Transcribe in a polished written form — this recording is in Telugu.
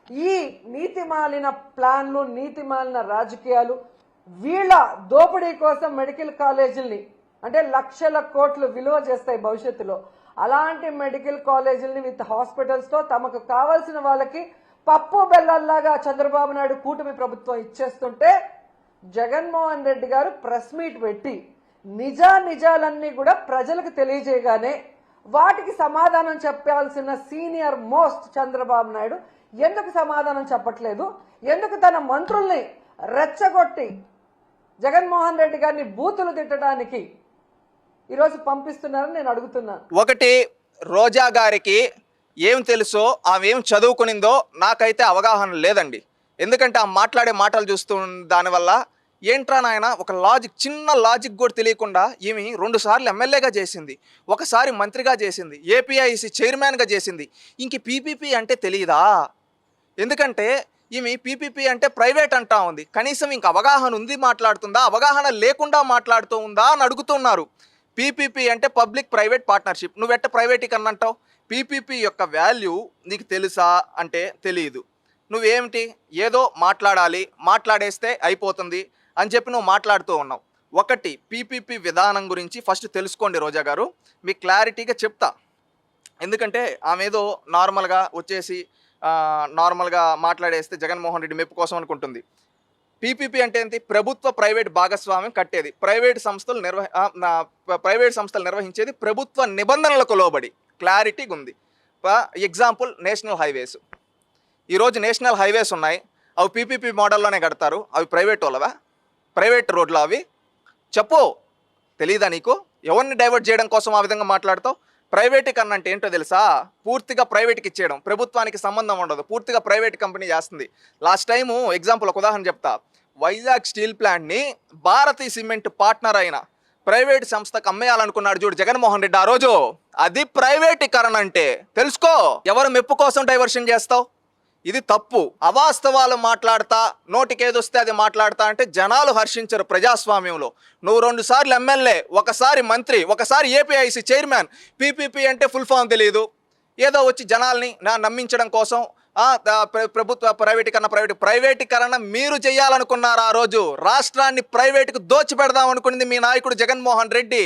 ఈ నీతిమాలిన ప్లాన్లు, నీతిమాలిన రాజకీయాలు, వీళ్ళ దోపిడీ కోసం మెడికల్ కాలేజీల్ని అంటే లక్షల కోట్లు విలువ చేస్తాయి భవిష్యత్తులో. అలాంటి మెడికల్ కాలేజీలని విత్ హాస్పిటల్స్తో తమకు కావాల్సిన వాళ్ళకి పప్పు బెల్లల్లాగా చంద్రబాబు నాయుడు కూటమి ప్రభుత్వం ఇచ్చేస్తుంటే జగన్మోహన్ రెడ్డి గారు ప్రెస్ మీట్ పెట్టి నిజాలన్నీ కూడా ప్రజలకు తెలియజేయగానే వాటికి సమాధానం చెప్పాల్సిన సీనియర్ మోస్ట్ చంద్రబాబు నాయుడు ఎందుకు సమాధానం చెప్పట్లేదు? ఎందుకు తన మంత్రుల్ని రెచ్చగొట్టి జగన్మోహన్ రెడ్డి గారిని బూతులు తిట్టడానికి ఈరోజు పంపిస్తున్నారని నేను అడుగుతున్నాను. ఒకటి, రోజా గారికి ఏం తెలుసో ఆమె ఏం చదువుకునిందో నాకైతే అవగాహన లేదండి. ఎందుకంటే ఆ మాట్లాడే మాటలు చూస్తూ దానివల్ల ఏంట్రా నాయన ఒక చిన్న లాజిక్ కూడా తెలియకుండా ఈమె 2 సార్లు ఎమ్మెల్యేగా చేసింది, ఒకసారి మంత్రిగా చేసింది, ఏపీఐసి చైర్మన్గా చేసింది. ఇంక పీపీపీ అంటే తెలియదా? ఎందుకంటే ఈమె పీపీపీ అంటే ప్రైవేట్ అంటా ఉంది. కనీసం ఇంక అవగాహన ఉంది మాట్లాడుతుందా, అవగాహన లేకుండా మాట్లాడుతూ ఉందా అని అడుగుతున్నారు. పీపీపీ అంటే పబ్లిక్ ప్రైవేట్ పార్ట్నర్షిప్. నువ్వెట్ట ప్రైవేటీకరణ అంటావు? పీపీపీ యొక్క వాల్యూ నీకు తెలుసా అంటే తెలియదు. నువ్వేమిటి ఏదో మాట్లాడాలి, మాట్లాడేస్తే అయిపోతుంది అని చెప్పి నువ్వు మాట్లాడుతూ ఉన్నావు. ఒకటి, పీపీపీ విధానం గురించి ఫస్ట్ తెలుసుకోండి రోజా గారు, మీకు క్లారిటీగా చెప్తా. ఎందుకంటే ఆమె ఏదో నార్మల్గా వచ్చేసి నార్మల్గా మాట్లాడేస్తే జగన్మోహన్ రెడ్డి మెప్పు కోసం అనుకుంటుంది. పీపీపీ అంటే ఏంటి? ప్రభుత్వ ప్రైవేట్ భాగస్వామ్యం కట్టేది. ప్రైవేట్ సంస్థలు నిర్వహించేది ప్రభుత్వ నిబంధనలకు లోబడి. క్లారిటీగా ఉంది. Example national highways. ఈరోజు నేషనల్ హైవేస్ ఉన్నాయి, అవి పీపీపీ మోడల్లోనే కడతారు. అవి ప్రైవేట్ వాళ్ళవా? ప్రైవేట్ రోడ్లు అవి? చెప్పు, తెలీదా నీకు? ఎవరిని డైవర్ట్ చేయడం కోసం ఆ విధంగా మాట్లాడతావు? ప్రైవేటీకరణ అంటే ఏంటో తెలుసా? పూర్తిగా ప్రైవేట్కి ఇచ్చేయడం. ప్రభుత్వానికి సంబంధం ఉండదు, పూర్తిగా ప్రైవేట్ కంపెనీ చేస్తుంది. లాస్ట్ టైము ఎగ్జాంపుల్ ఒక ఉదాహరణ చెప్తా. వైజాగ్ స్టీల్ ప్లాంట్ని భారతీ సిమెంట్ పార్ట్నర్ అయిన ప్రైవేట్ సంస్థకు అమ్మేయాలనుకున్నాడు చూడు జగన్మోహన్ రెడ్డి ఆ రోజు. అది ప్రైవేటీకరణ అంటే. తెలుసుకో, ఎవరు మెప్పు కోసం డైవర్షన్ చేస్తావు? ఇది తప్పు. అవాస్తవాలు మాట్లాడతా, నోటికేదొస్తే అది మాట్లాడతా అంటే జనాలు హర్షించరు ప్రజాస్వామ్యంలో. నువ్వు 2 సార్లు ఎమ్మెల్యే, ఒకసారి మంత్రి, ఒకసారి ఏపీఐసి చైర్మన్. పీపీపీ అంటే ఫుల్ ఫామ్ తెలియదు. ఏదో వచ్చి జనాల్ని నమ్మించడం కోసం ప్రభుత్వ ప్రైవేటీకరణ మీరు చేయాలనుకున్నారు. ఆ రోజు రాష్ట్రాన్ని ప్రైవేటుకు దోచిపెడదాం అనుకున్నది మీ నాయకుడు జగన్మోహన్ రెడ్డి.